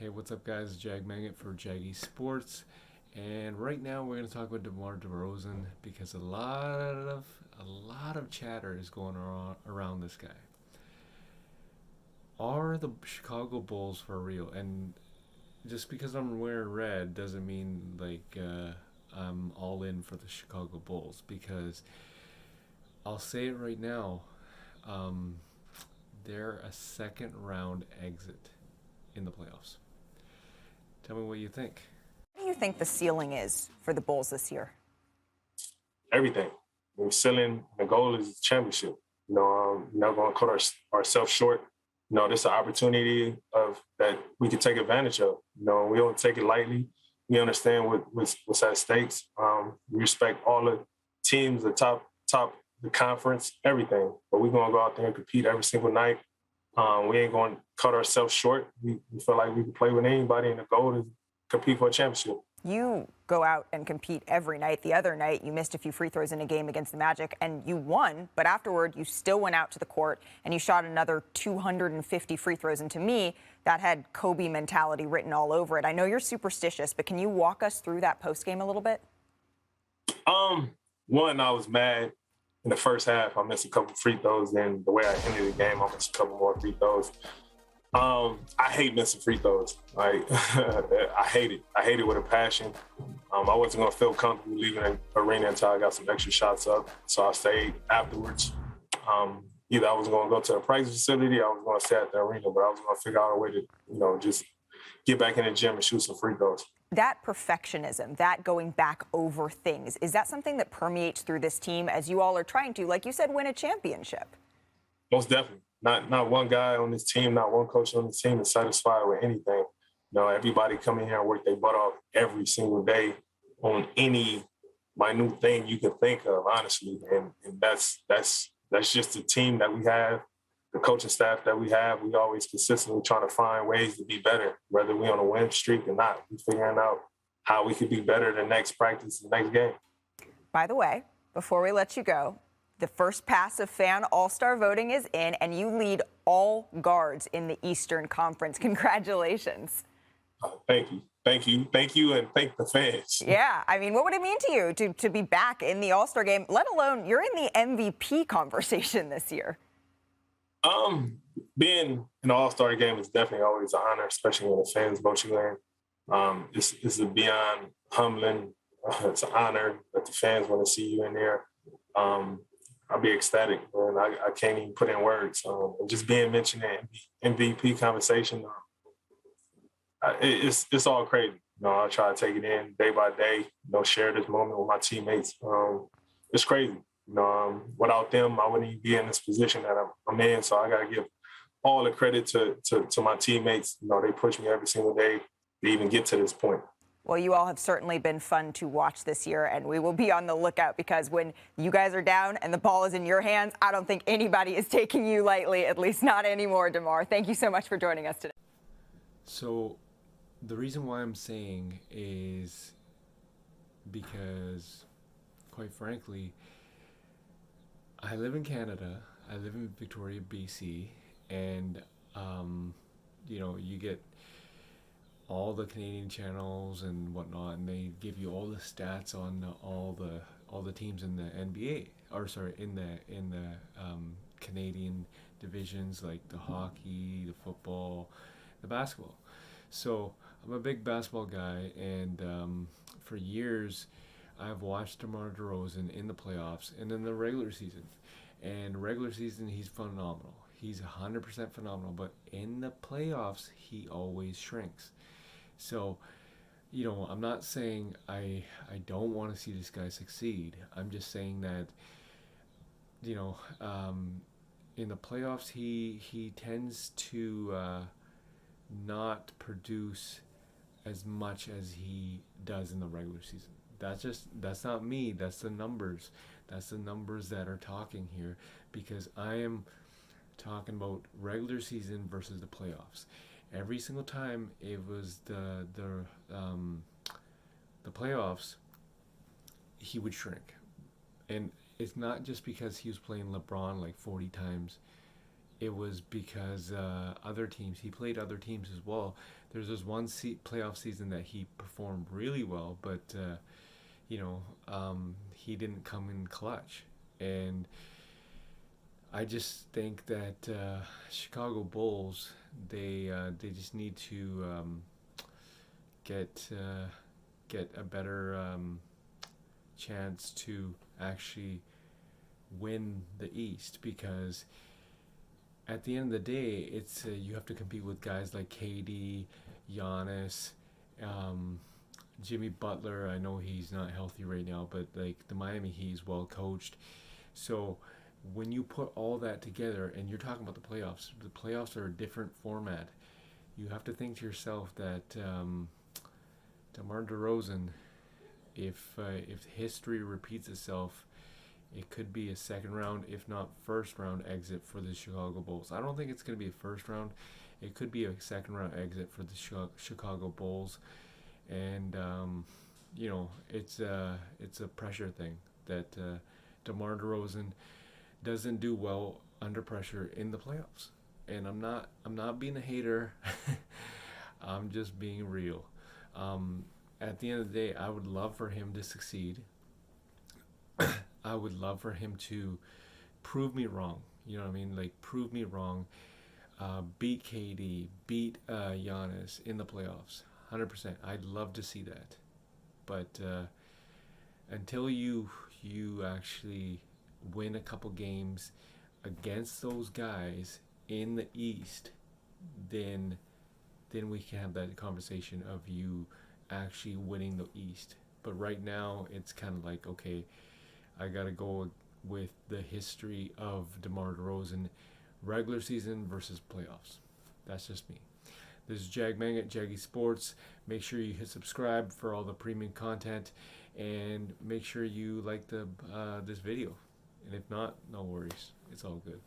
Hey, what's up, guys? Jag Magnet for Jaggy Sports, and right now we're going to talk about DeMar DeRozan because a lot of chatter is going around this guy. Are the Chicago Bulls for real? And just because I'm wearing red doesn't mean I'm all in for the Chicago Bulls because I'll say it right now. Um, they're a second round exit in the playoffs. Tell me what you think. What do you think the ceiling is for the Bulls this year? Everything. We're selling. The goal is championship. Not going to cut ourselves short. This is an opportunity of that we can take advantage of. We don't take it lightly. We understand what's at stakes. We respect all the teams, the top, the conference, everything. But we're going to go out there and compete every single night. We ain't going to cut ourselves short. We feel like we can play with anybody, and the goal is compete for a championship. You go out and compete every night. The other night, you missed a few free throws in a game against the Magic, and you won. But afterward, you still went out to the court, and you shot another 250 free throws. And to me, that had Kobe mentality written all over it. I know you're superstitious, but can you walk us through that postgame a little bit? One, I was mad. In the first half, I missed a couple free throws. Then the way I ended the game, I missed a couple more free throws. I hate missing free throws. Like I hate it. I hate it with a passion. I wasn't gonna feel comfortable leaving the arena until I got some extra shots up. So I stayed afterwards. Either I was gonna go to a practice facility, or I was gonna stay at the arena, but I was gonna figure out a way to, just get back in the gym and shoot some free throws. That perfectionism, that going back over things, is that something that permeates through this team as you all are trying to, like you said, win a championship? Most definitely. Not one guy on this team, not one coach on this team is satisfied with anything. Everybody come in here and work their butt off every single day on any minute thing you can think of, honestly. And that's just the team that we have, the coaching staff that we have. We always consistently trying to find ways to be better, whether we're on a win streak or not. We're figuring out how we could be better the next practice, the next game. By the way, before we let you go, the first pass of fan all-star voting is in, and you lead all guards in the Eastern Conference. Congratulations. Thank you, and thank the fans. Yeah, I mean, what would it mean to you to be back in the all-star game, let alone you're in the MVP conversation this year? Being in the all-star game is definitely always an honor, especially when the fans vote you in. It's a beyond humbling. It's an honor that the fans want to see you in there. I'll be ecstatic, man. I can't even put in words. Just being mentioned in MVP conversation, it's all crazy. I try to take it in day by day. Share this moment with my teammates. It's crazy. Without them, I wouldn't even be in this position that I'm in. So I got to give all the credit to my teammates. They push me every single day to even get to this point. Well, you all have certainly been fun to watch this year, and we will be on the lookout because when you guys are down and the ball is in your hands, I don't think anybody is taking you lightly, at least not anymore, DeMar. Thank you so much for joining us today. So, the reason why I'm saying is because, quite frankly, I live in Canada. I live in Victoria, BC, and you get all the Canadian channels and whatnot, and they give you all the stats on all the teams in the NBA, or sorry, in the Canadian divisions, like the hockey, the football, the basketball. So I'm a big basketball guy, and for years I've watched DeMar DeRozan in the playoffs and in the regular season. And regular season, he's phenomenal. He's 100% phenomenal. But in the playoffs, he always shrinks. So, I'm not saying I don't want to see this guy succeed. I'm just saying that, in the playoffs, he tends to not produce as much as he does in the regular season. That's not me. That's the numbers. That's the numbers that are talking here, because I am talking about regular season versus the playoffs. Every single time it was the playoffs, he would shrink, and it's not just because he was playing LeBron like 40 times. it was because other teams, he played other teams as well. There's this one playoff season that he performed really well, but he didn't come in clutch. And I just think that Chicago Bulls, they just need to get get a better chance to actually win the East, because at the end of the day, it's you have to compete with guys like KD, Giannis, um, Jimmy Butler. I know he's not healthy right now, but like the Miami Heat is well coached. So when you put all that together, and you're talking about the playoffs are a different format. You have to think to yourself that DeMar DeRozan, if history repeats itself, it could be a second round, if not first round exit for the Chicago Bulls. I don't think it's going to be a first round. It could be a second round exit for the Chicago Bulls, and it's a pressure thing that DeMar DeRozan doesn't do well under pressure in the playoffs. And I'm not being a hater. I'm just being real. At the end of the day, I would love for him to succeed. I would love for him to prove me wrong. You know what I mean? Like, prove me wrong. Beat KD, beat Giannis in the playoffs. 100%. I'd love to see that. But until you actually win a couple games against those guys in the East, then we can have that conversation of you actually winning the East. But right now, it's kind of like, okay, I gotta go with the history of DeMar DeRozan, regular season versus playoffs. That's just me. This is Jag Mang at Jaggy Sports. Make sure you hit subscribe for all the premium content, and make sure you like this video. And if not, no worries. It's all good.